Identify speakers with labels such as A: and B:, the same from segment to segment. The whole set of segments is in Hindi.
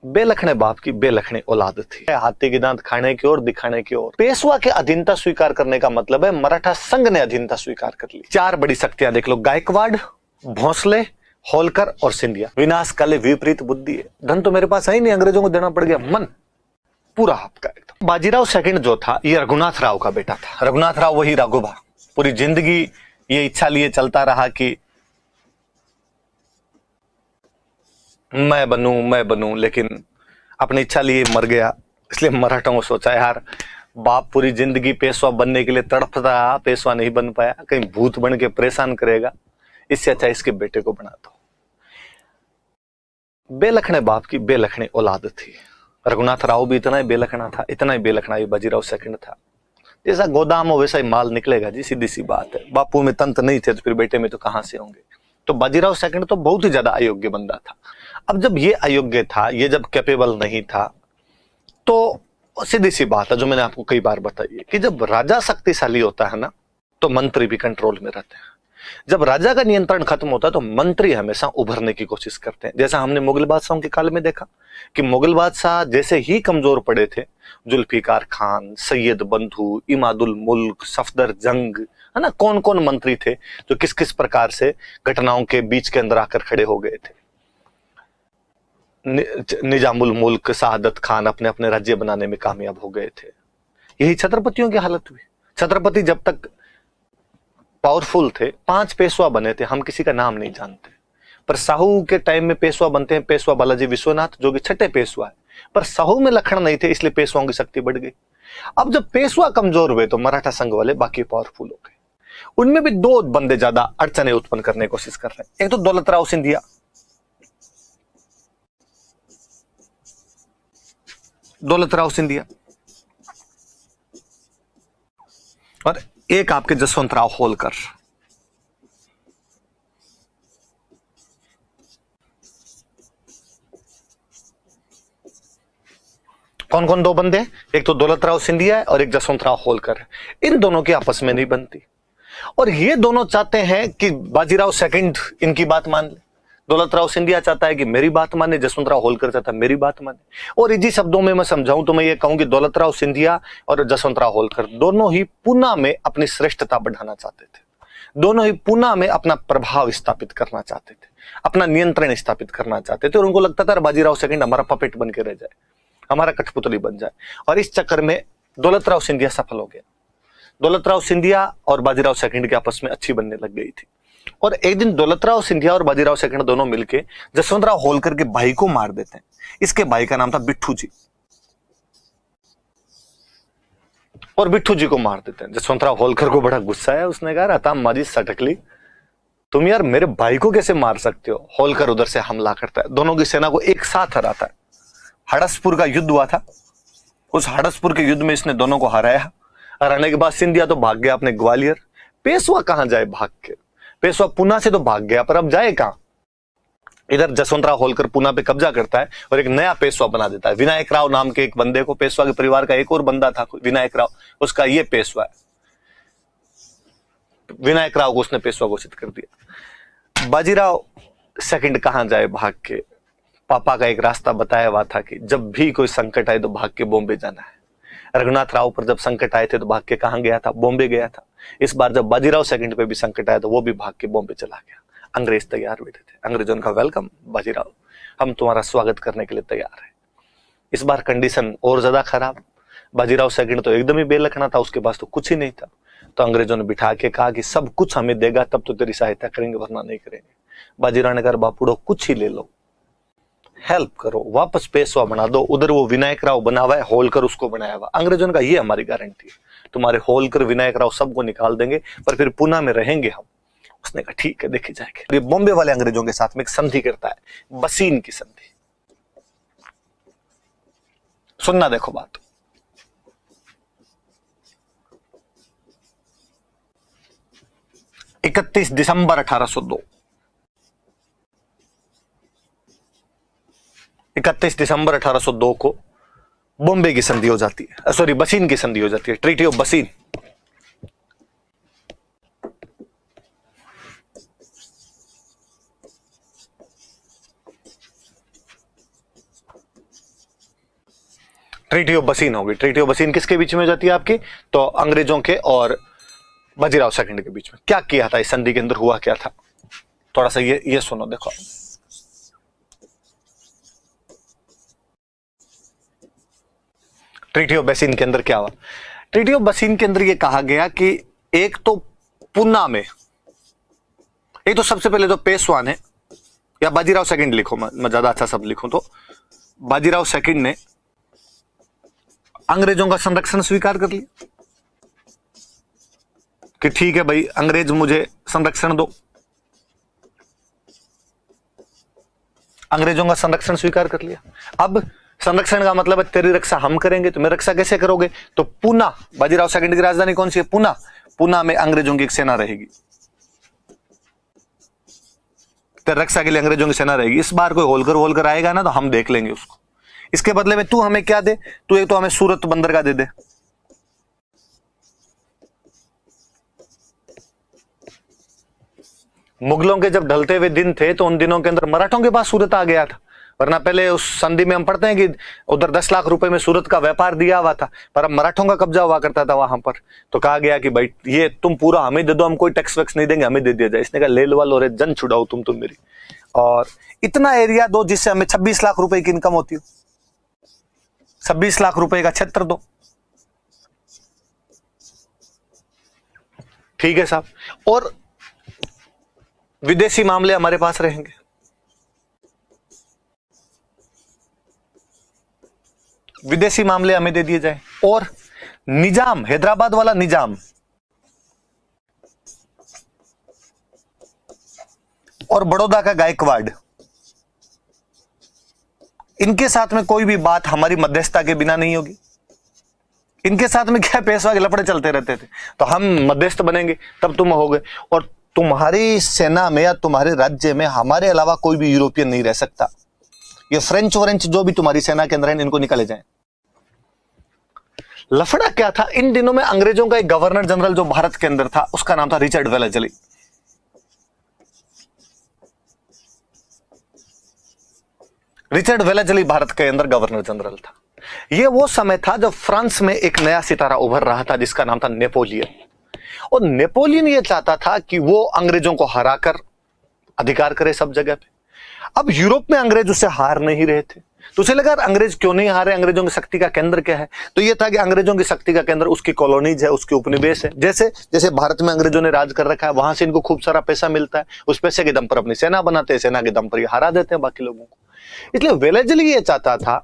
A: बेलखने बाप की बेलखने औलाद थी। हाथी के दांत खाने की ओर दिखाने की ओर। पेशवा के अधीनता स्वीकार करने का मतलब है मराठा संघ ने अधीनता स्वीकार कर ली। चार बड़ी शक्तियां देख लो, गायकवाड़, भोंसले, होलकर और सिंधिया। विनाश काले विपरीत बुद्धि है। धन तो मेरे पास है ही नहीं, अंग्रेजों को देना पड़ गया मन पूरा आपका एकदम। बाजीराव सेकंड जो था ये रघुनाथ राव का बेटा था। रघुनाथ राव वही राघोबा, पूरी जिंदगी ये इच्छा लिए चलता रहा कि मैं बनूं, लेकिन अपनी इच्छा लिए मर गया। इसलिए मराठों को सोचा यार बाप पूरी जिंदगी पेशवा बनने के लिए तड़पता रहा, पेशवा नहीं बन पाया, कहीं भूत बन के परेशान करेगा, इससे अच्छा इसके बेटे को बना दो। बेलखने बाप की बेलखने औलाद थी। रघुनाथ राव भी इतना ही बेलखना था, इतना ही बेलखना ये बाजीराव सेकंड था। जैसा गोदाम हो वैसा ही माल निकलेगा जी, सीधी सी बात है। बापू में तंत्र नहीं थे तो फिर बेटे में तो कहां से होंगे। तो बाजीराव सेकंड तो बहुत ही ज्यादा अयोग्य बंदा था। अब जब ये अयोग्य था, ये जब कैपेबल नहीं था, तो सीधी सी बात है जो मैंने आपको कई बार बताई है कि जब राजा शक्तिशाली होता है ना तो मंत्री भी कंट्रोल में रहते हैं। जब राजा का नियंत्रण खत्म होता है तो मंत्री हमेशा उभरने की कोशिश करते हैं। जैसा हमने मुगल बादशाहों के काल में देखा कि मुगल बादशाह जैसे ही कमजोर पड़े थे, जुल्फिकार खान, सैयद बंधु, इमादुल मुल्क, सफदर जंग, है ना, कौन कौन मंत्री थे जो किस किस प्रकार से घटनाओं के बीच के अंदर आकर खड़े हो गए थे। निजामुल मुल्क, शहादत खान अपने अपने राज्य बनाने में कामयाब हो गए थे। यही छत्रपतियों की हालत हुई। छत्रपति जब तक पावरफुल थे, 5 पेशवा बने थे, हम किसी का नाम नहीं जानते। पर साहू के टाइम में पेशवा बनते हैं, पेशवा बालाजी विश्वनाथ जो कि छठे पेशवा है, पर साहू में लखन नहीं थे, इसलिए पेशवाओं की शक्ति बढ़ गई। अब जब पेशवा कमजोर हुए तो मराठा संघ वाले बाकी पावरफुल हो गए। उनमें भी 2 बंदे ज्यादा अड़चने उत्पन्न करने की कोशिश कर रहे हैं। एक तो दौलतराव सिंधिया, दौलतराव सिंधिया, और एक आपके जसवंत राव होलकर। कौन कौन 2 बंदे? एक तो दौलतराव सिंधिया है और एक जसवंत राव होलकर है। इन दोनों की आपस में नहीं बनती और ये दोनों चाहते हैं कि बाजीराव सेकंड इनकी बात मान ले। दौलतराव सिंधिया चाहता है कि मेरी बात माने, जसवंत राव होलकर चाहता है मेरी बात माने। और इसी शब्दों में मैं समझाऊं तो मैं ये कहूं कि दौलतराव सिंधिया और जसवंत राव होलकर दोनों ही पूना में अपनी श्रेष्ठता बढ़ाना चाहते थे। दोनों ही पूना में अपना प्रभाव स्थापित करना चाहते थे, अपना नियंत्रण स्थापित करना चाहते थे। और उनको लगता था बाजीराव सेकंड हमारा पपेट बन के रह जाए, हमारा कठपुतली बन जाए। और इस चक्कर में दौलतराव सिंधिया सफल हो गया। दौलतराव सिंधिया और बाजीराव सेकंड के आपस में अच्छी बनने लग गई थी। और एक दिन दौलतराव सिंधिया और बाजीराव सेकंड दोनों मिलके जसवंतराव होलकर के भाई को मार देते हैं। इसके भाई का नाम था बिट्ठू जी, और बिट्ठू जी को मार देते हैं। जसवंतराव होलकर को बड़ा गुस्सा है, उसने कहा रहता माजी सटकली, तुम यार मेरे भाई को कैसे मार सकते हो। होलकर उधर से हमला करता है, दोनों की सेना को एक साथ हराता है। हड़सपुर का युद्ध हुआ था, उस हड़सपुर के युद्ध में इसने दोनों को हराया। हराने के बाद सिंधिया तो भाग गया अपने ग्वालियर। पेशवा कहां जाए भाग के, पेशवा पुना से तो भाग गया, पर अब जाए कहां। इधर जसवंतराव होलकर पुना पे कब्जा करता है और एक नया पेशवा बना देता है। विनायक राव नाम के एक बंदे को, पेशवा के परिवार का एक और बंदा था विनायक राव, उसका ये पेशवा है। विनायक राव को उसने पेशवा घोषित कर दिया। बाजीराव सेकंड कहां जाए भाग के। पापा का एक रास्ता बताया हुआ था कि जब भी कोई संकट आए तो भाग के बॉम्बे जाना है। रघुनाथ राव पर जब संकट आए थे तो भाग के कहां गया था, बॉम्बे गया था। इस बार जब बाजीराव सेकंड पे भी संकट आया तो वो भी भाग के बॉम्बे चला गया। अंग्रेज तैयार बैठे थे, अंग्रेजों का वेलकम बाजीराव, हम तुम्हारा स्वागत करने के लिए तैयार है। इस बार कंडीशन और ज्यादा खराब। बाजीराव सेकंड तो एकदम ही बेलखना था, उसके पास तो कुछ ही नहीं था। तो अंग्रेजों ने बिठा के कहा कि सब कुछ हमें देगा तब तो तेरी सहायता करेंगे, वरना नहीं करेंगे। बाजीराव ने कहा बापूड़ो कुछ ही ले लो, हेल्प करो, वापस पेशवा बना दो। उधर वो विनायक राव बना हुआ है, होलकर उसको बनाया हुआ। अंग्रेजों का ये हमारी गारंटी है, तुम्हारे होलकर विनायक राव सबको निकाल देंगे, पर फिर पुना में रहेंगे हम। उसने कहा ठीक है, देखी जाएगी। ये बॉम्बे वाले अंग्रेजों के साथ में एक संधि करता है, बसीन की संधि। सुनना देखो बात। 31 दिसंबर 1802, 31 दिसंबर 1802 को बॉम्बे की संधि हो जाती है, सॉरी बसीन की संधि हो जाती है, ट्रीटी ऑफ बसीन। ट्रीटी ऑफ बसीन होगी। ट्रीटी ऑफ बसीन किसके बीच में हो जाती है आपकी? तो अंग्रेजों के और बाजीराव सेकंड के बीच में। क्या किया था इस संधि के अंदर, हुआ क्या था, थोड़ा सा ये सुनो, देखो। ट्रीटी ऑफ बसीन के अंदर क्या हुआ? ट्रीटी ऑफ बसीन के अंदर ये कहा गया कि एक तो पूना में, एक तो सबसे पहले तो पेशवा ने, या बाजीराव सेकंड लिखो, मैं ज्यादा अच्छा शब्द लिखूं तो बाजीराव सेकंड ने अंग्रेजों का संरक्षण स्वीकार कर लिया कि ठीक है भाई, अंग्रेज मुझे संरक्षण दो। अंग्रेजों का संरक्षण स्वीकार कर लिया। अब संरक्षण का मतलब है तेरी रक्षा हम करेंगे। तो मेरी रक्षा कैसे करोगे? तो पूना, बाजीराव सेकंड की राजधानी कौन सी है? पूना। पूना में अंग्रेजों की एक सेना रहेगी, तेरी रक्षा के लिए अंग्रेजों की सेना रहेगी। इस बार कोई होलकर आएगा ना तो हम देख लेंगे उसको। इसके बदले में तू हमें क्या दे? तू एक तो हमें सूरत बंदरगाह दे दे। मुगलों के जब ढलते हुए दिन थे तो उन दिनों के अंदर मराठों के पास सूरत आ गया था, वरना पहले उस संधि में हम पढ़ते हैं कि उधर 10 लाख रुपए में सूरत का व्यापार दिया हुआ था, पर अब मराठों का कब्जा हुआ करता था वहां पर। तो कहा गया कि भाई ये तुम पूरा हमें दे दो, हम कोई टैक्स वैक्स नहीं देंगे, हमें दे दिया जाए। इसने कहा ले लो वालो रे, जन छुड़ाओ तुम मेरी, और इतना एरिया दो जिससे हमें 26 लाख रुपए की इनकम होती हो, 26 लाख रुपए का क्षेत्र दो। ठीक है साहब, और विदेशी मामले हमारे पास रहेंगे। विदेशी मामले हमें दे दिए जाए। और निजाम, हैदराबाद वाला निजाम और बड़ौदा का गायकवाड़, इनके साथ में कोई भी बात हमारी मध्यस्थता के बिना नहीं होगी। इनके साथ में क्या पेशवा के लफड़े चलते रहते थे, तो हम मध्यस्थ बनेंगे तब तुम होगे। और तुम्हारी सेना में या तुम्हारे राज्य में हमारे अलावा कोई भी यूरोपियन नहीं रह सकता। ये फ्रेंच वरेंच जो भी तुम्हारी सेना के अंदर है, इनको निकाले जाएं। लफड़ा क्या था इन दिनों में? अंग्रेजों का एक गवर्नर जनरल जो भारत के अंदर था, उसका नाम था Richard Wellesley. Richard Wellesley Bharat के अंदर गवर्नर जनरल था। यह वो समय था जब फ्रांस में एक नया सितारा उभर रहा था जिसका नाम था नेपोलियन। और नेपोलियन यह चाहता था कि वो अंग्रेजों को हराकर अधिकार करे सब जगह पे। अब यूरोप में अंग्रेज उससे हार नहीं रहे थे, तो उसे लगा अंग्रेज क्यों नहीं हारे, अंग्रेजों की शक्ति का केंद्र क्या है? तो यह था कि अंग्रेजों की शक्ति का केंद्र उसकी कॉलोनीज है, उसके उपनिवेश है। जैसे जैसे भारत में अंग्रेजों ने राज कर रखा है, वहां से इनको खूब सारा पैसा मिलता है, उस पैसे के दम पर अपनी सेना बनाते हैं, सेना के दम पर ये हरा देते हैं बाकी लोगों को। इसलिए वेलेस्ली ये चाहता था,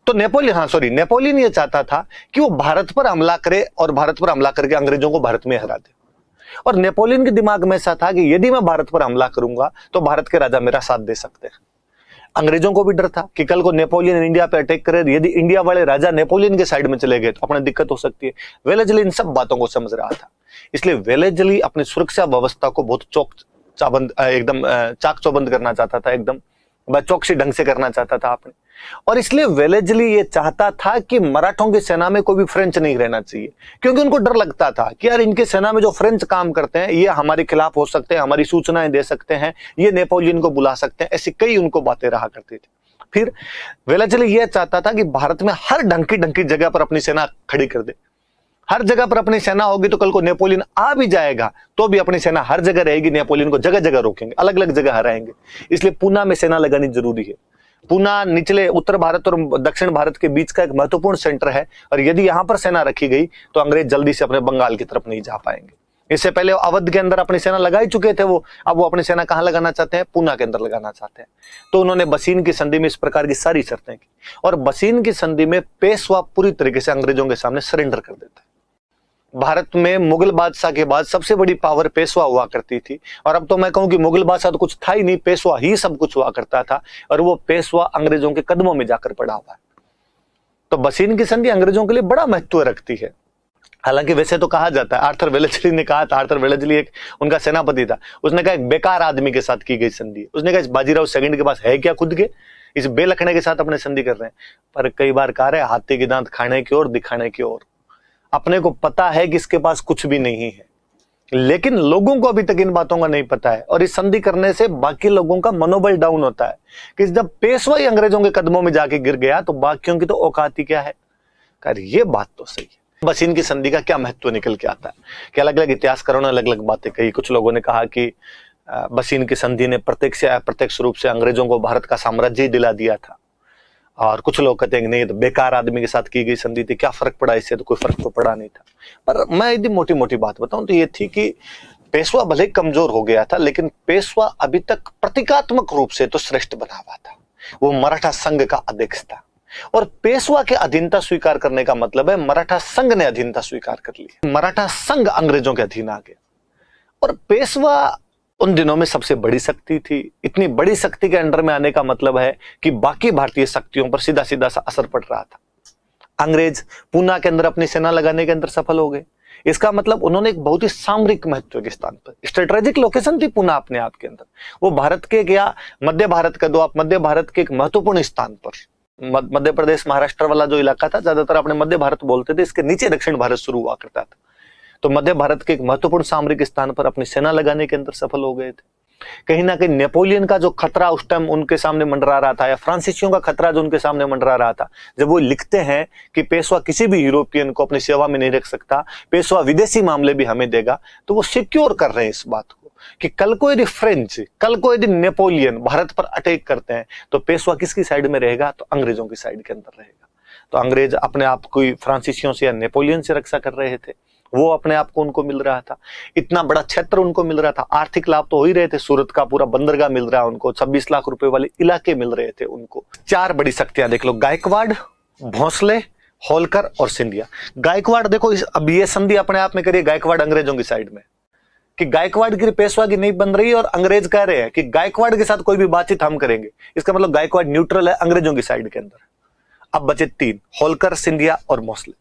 A: तो नेपोलियन ये चाहता था कि वो भारत पर हमला करे और भारत पर हमला करके अंग्रेजों को भारत में हरा दे। और नेपोलियन के दिमाग में ऐसा था कि यदि मैं भारत पर हमला करूंगा तो भारत के राजा मेरा साथ दे सकते हैं। अंग्रेजों को भी डर था कि कल को नेपोलियन इंडिया पे अटैक करे, यदि इंडिया वाले राजा नेपोलियन के साइड में चले गए तो अपने दिक्कत हो सकती है। वेलेस्ली इन सब बातों को समझ रहा था, इसलिए वेलेस्ली अपनी सुरक्षा व्यवस्था को बहुत एकदम चाक चौबंद करना चाहता था, एकदम चौकसी ढंग से करना चाहता था आपने। और इसलिए वेलेस्ली ये चाहता था कि मराठों की सेना में कोई भी फ्रेंच नहीं रहना चाहिए, क्योंकि उनको डर लगता था कि यार इनके सेना में जो फ्रेंच काम करते हैं ये हमारे खिलाफ हो सकते हैं, हमारी सूचनाएं दे सकते हैं, ये नेपोलियन को बुला सकते हैं, ऐसी कई उनको बातें रहा करती थी। फिर वेलेस्ली यह चाहता था कि भारत में हर ढंकी जगह पर अपनी सेना खड़ी कर दे। हर जगह पर अपनी सेना होगी तो कल को नेपोलियन आ भी जाएगा तो भी अपनी सेना हर जगह रहेगी, नेपोलियन को जगह जगह रोकेंगे, अलग अलग जगह हराएंगे। इसलिए पूना में सेना लगानी जरूरी है। पूना निचले उत्तर भारत और दक्षिण भारत के बीच का एक महत्वपूर्ण सेंटर है, और यदि यहां पर सेना रखी गई तो अंग्रेज जल्दी से अपने बंगाल की तरफ नहीं जा पाएंगे। इससे पहले अवध के अंदर अपनी सेना लगा ही चुके थे वो, अब वो अपनी सेना कहां लगाना चाहते हैं? पूना के अंदर लगाना चाहते हैं। तो उन्होंने बसीन की संधि में इस प्रकार की सारी शर्तें की, और बसीन की संधि में पेशवा पूरी तरीके से अंग्रेजों के सामने सरेंडर कर देता है। भारत में मुगल बादशाह के बाद सबसे बड़ी पावर पेशवा हुआ करती थी, और अब तो मैं कहूं कि मुगल बादशाह तो कुछ था ही नहीं, पेशवा ही सब कुछ हुआ करता था, और वो पेशवा अंग्रेजों के कदमों में जाकर पड़ा हुआ है। तो बसीन की संधि अंग्रेजों के लिए बड़ा महत्व रखती है। हालांकि वैसे तो कहा जाता है, आर्थर वेलेस्ली ने कहा था, आर्थर वेलेस्ली एक उनका सेनापति था, उसने कहा एक बेकार आदमी के साथ की गई संधि। उसने कहा इस बाजीराव सेकंड के पास है क्या खुद के, इस बेलखने के साथ अपने संधि कर रहे हैं। पर कई बार कहा रहे हाथी के दांत खाने की ओर दिखाने की ओर। अपने को पता है कि इसके पास कुछ भी नहीं है, लेकिन लोगों को अभी तक इन बातों का नहीं पता है, और इस संधि करने से बाकी लोगों का मनोबल डाउन होता है कि जब पेशवा ही अंग्रेजों के कदमों में जाके गिर गया तो बाकियों की तो औकात ही क्या है। यार ये बात तो सही है। बसीन की संधि का क्या महत्व निकल के आता है कि अलग अलग इतिहासकारों ने अलग अलग बातें कही। कुछ लोगों ने कहा कि बसीन की संधि ने प्रत्यक्ष या अप्रत्यक्ष रूप से अंग्रेजों को भारत का साम्राज्य दिला दिया था, और कुछ लोग कहते हैं नहीं, तो बेकार आदमी के साथ की गई संधि थी, क्या फर्क पड़ा इससे, तो कोई फर्क तो पड़ा नहीं था। पर मैं यदि मोटी मोटी बात बताऊं तो ये थी कि पेशवा भले कमजोर हो गया था, लेकिन पेशवा अभी तक प्रतीकात्मक रूप से तो श्रेष्ठ बना हुआ था। वो मराठा संघ का अध्यक्ष था, और पेशवा के अधीनता स्वीकार करने का मतलब है मराठा संघ ने अधीनता स्वीकार कर ली। मराठा संघ अंग्रेजों के अधीन आ गया, और पेशवा उन दिनों में सबसे बड़ी शक्ति थी। इतनी बड़ी शक्ति के अंडर में आने का मतलब है कि बाकी भारतीय शक्तियों पर सीधा सीधा सा असर पड़ रहा था। अंग्रेज पूना के अंदर अपनी सेना लगाने के अंदर सफल हो गए। इसका मतलब उन्होंने एक बहुत ही सामरिक महत्व के स्थान पर, स्ट्रेटेजिक लोकेशन थी पूना अपने आप के अंदर। वो भारत के या मध्य भारत का, दो आप मध्य भारत के एक महत्वपूर्ण स्थान पर, मध्य प्रदेश महाराष्ट्र वाला जो इलाका था, ज्यादातर अपने मध्य भारत बोलते थे, इसके नीचे दक्षिण भारत शुरू हुआ करता था। तो मध्य भारत के एक महत्वपूर्ण सामरिक स्थान पर अपनी सेना लगाने के अंदर सफल हो गए थे। कहीं ना कहीं नेपोलियन का जो खतरा उस टाइम उनके सामने मंडरा रहा था, या फ्रांसीसियों का खतरा जो उनके सामने मंडरा रहा था, जब वो लिखते हैं कि पेशवा किसी भी यूरोपियन को अपनी सेवा में नहीं रख सकता, पेशवा विदेशी मामले भी हमें देगा, तो वो सिक्योर कर रहे हैं इस बात को कि कल को यदि फ्रेंच, कल को यदि नेपोलियन भारत पर अटैक करते हैं तो पेशवा किसकी साइड में रहेगा, तो अंग्रेजों की साइड के अंदर रहेगा। तो अंग्रेज अपने आप को फ्रांसीसियों से या नेपोलियन से रक्षा कर रहे थे, वो अपने आप को उनको मिल रहा था, इतना बड़ा क्षेत्र उनको मिल रहा था, आर्थिक लाभ तो हो ही रहे थे, सूरत का पूरा बंदरगाह मिल रहा है उनको, 26 लाख रुपए वाले इलाके मिल रहे थे उनको। चार बड़ी शक्तियां देख लो, गायकवाड़, भोंसले, होलकर और सिंधिया। गायकवाड़ देखो, अब ये संधि अपने आप में करिए गायकवाड़ अंग्रेजों की साइड में, कि गायकवाड़ की पेशवा की नहीं बन रही, और अंग्रेज कह रहे हैं कि गायकवाड़ के साथ कोई भी बातचीत हम करेंगे। इसका मतलब गायकवाड़ न्यूट्रल है अंग्रेजों की साइड के अंदर। अब बचे तीन, होलकर, सिंधिया और भोंसले।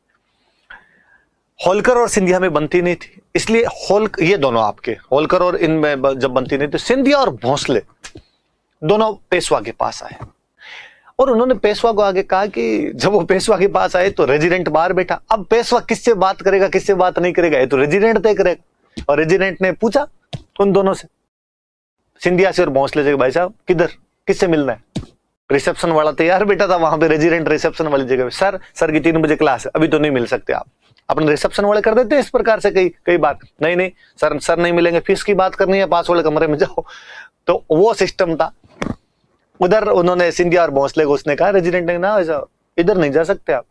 A: होलकर और सिंधिया में बनती नहीं थी, इसलिए ये दोनों आपके होलकर और इनमें जब बनती नहीं, तो सिंधिया और भोंसले दोनों पेशवा के पास आए, और उन्होंने पेशवा को आगे कहा कि जब वो पेशवा के पास आए तो रेजिडेंट बाहर बैठा। अब पेशवा किससे बात करेगा, किससे बात नहीं करेगा, ये तो रेजिडेंट तय करेगा। और रेजिडेंट ने पूछा उन दोनों से, सिंधिया से और भोंसले से, भाई साहब किधर, किससे मिलना है। रिसेप्शन वाला तैयार बैठा था वहां पे, रेजिडेंट रिसेप्शन वाली जगह पे, सर की 3 बजे क्लास है, अभी तो नहीं मिल सकते आप। अपने रिसेप्शन वाले कर देते हैं इस प्रकार से कई बार, नहीं सर नहीं मिलेंगे, फीस की बात करनी है, पास वाले कमरे में जाओ। तो वो सिस्टम था उधर। उन्होंने सिंधिया और भोंसले को, उसने कहा रेजिडेंट ने, ना वैसा इधर नहीं जा सकते आप।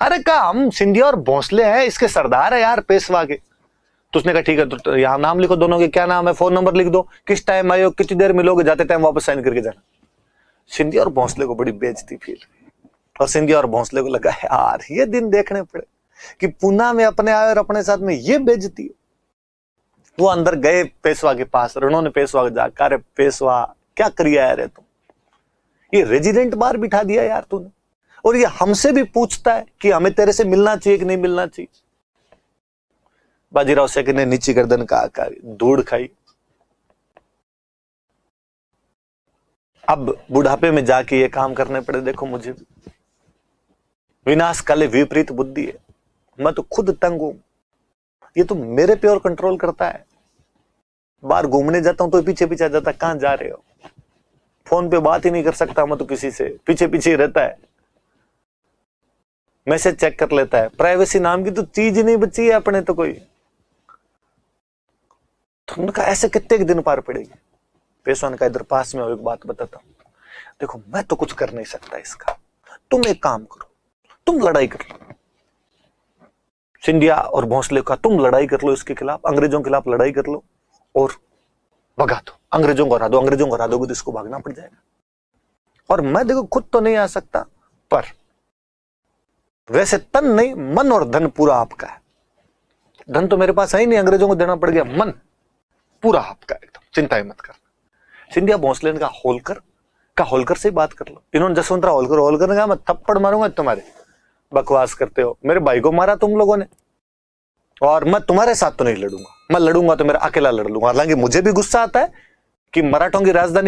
A: अरे कहा हम सिंधिया और भोंसले हैं, इसके सरदार है यार पेशवा के। तो उसने कहा ठीक है, तो यहाँ नाम लिखो दोनों के, क्या नाम है, फोन नंबर लिख दो, किस टाइम आए हो, कितनी देर मिलोगे, जाते टाइम वापस साइन करके जाना। सिंधिया और भोंसले को बड़ी बेइज्जती फील, और सिंधिया और भोंसले को लगा यार ये दिन देखने पड़े कि पूना में अपने आए और अपने साथ में ये बेइज्जती। वो अंदर गए पेशवा के पास, और उन्होंने पेशवा को जाकर, अरे पेशवा क्या करिया यार तुम, ये रेजिडेंट बाहर बिठा दिया यार तूने, और ये हमसे भी पूछता है कि हमें तेरे से मिलना चाहिए कि नहीं मिलना चाहिए। बाजीराव सेकंड ने नीची गर्दन का आकार, धूड़ खाई। अब बुढ़ापे में जाके ये काम करने पड़े, देखो मुझे विनाश काले विपरीत बुद्धि है, मैं तो खुद तंग हूं, ये तो मेरे पे और कंट्रोल करता है। बाहर घूमने जाता हूं तो पीछे पीछे जाता, कहां जा रहे हो, फोन पे बात ही नहीं कर सकता मैं तो किसी से, पीछे पीछे रहता है, मैसेज चेक कर लेता है। प्राइवेसी नाम की तो चीज ही नहीं बची है अपने तो कोई। तो उनका ऐसे कितने दिन पार पड़ेगी। पेशवा ने कहा इधर पास में एक बात बताता हूं, देखो मैं तो कुछ कर नहीं सकता इसका, तुम एक काम करो, तुम लड़ाई कर लो। सिंधिया और भोंसले का, तुम लड़ाई कर लो इसके खिलाफ, अंग्रेजों के खिलाफ लड़ाई कर लो और भगा दो, अंग्रेजों को हरा दो। अंग्रेजों को हरा दोगे तो इसको भागना पड़ जाएगा। और मैं देखो खुद तो नहीं आ सकता, पर वैसे तन नहीं, मन और धन पूरा आपका है। धन तो मेरे पास है ही नहीं, अंग्रेजों को देना पड़ गया, मन पूरा आपका एकदम, चिंता ही मत करना। सिंधिया भोंसले ने कहा होलकर से बात कर लो। इन्होंने जसवंतराव होलकर ने कहा मैं थप्पड़ मारूंगा तुम्हारे, बकवास करते हो, मेरे भाई को मारा तुम लोगों ने, और मैं तुम्हारे साथ तो नहीं लड़ूंगा, मैं लड़ूंगा तो मेरा अकेला लड़ लूंगा। हालांकि मुझे भी गुस्सा आता है कि मराठों की राजधानी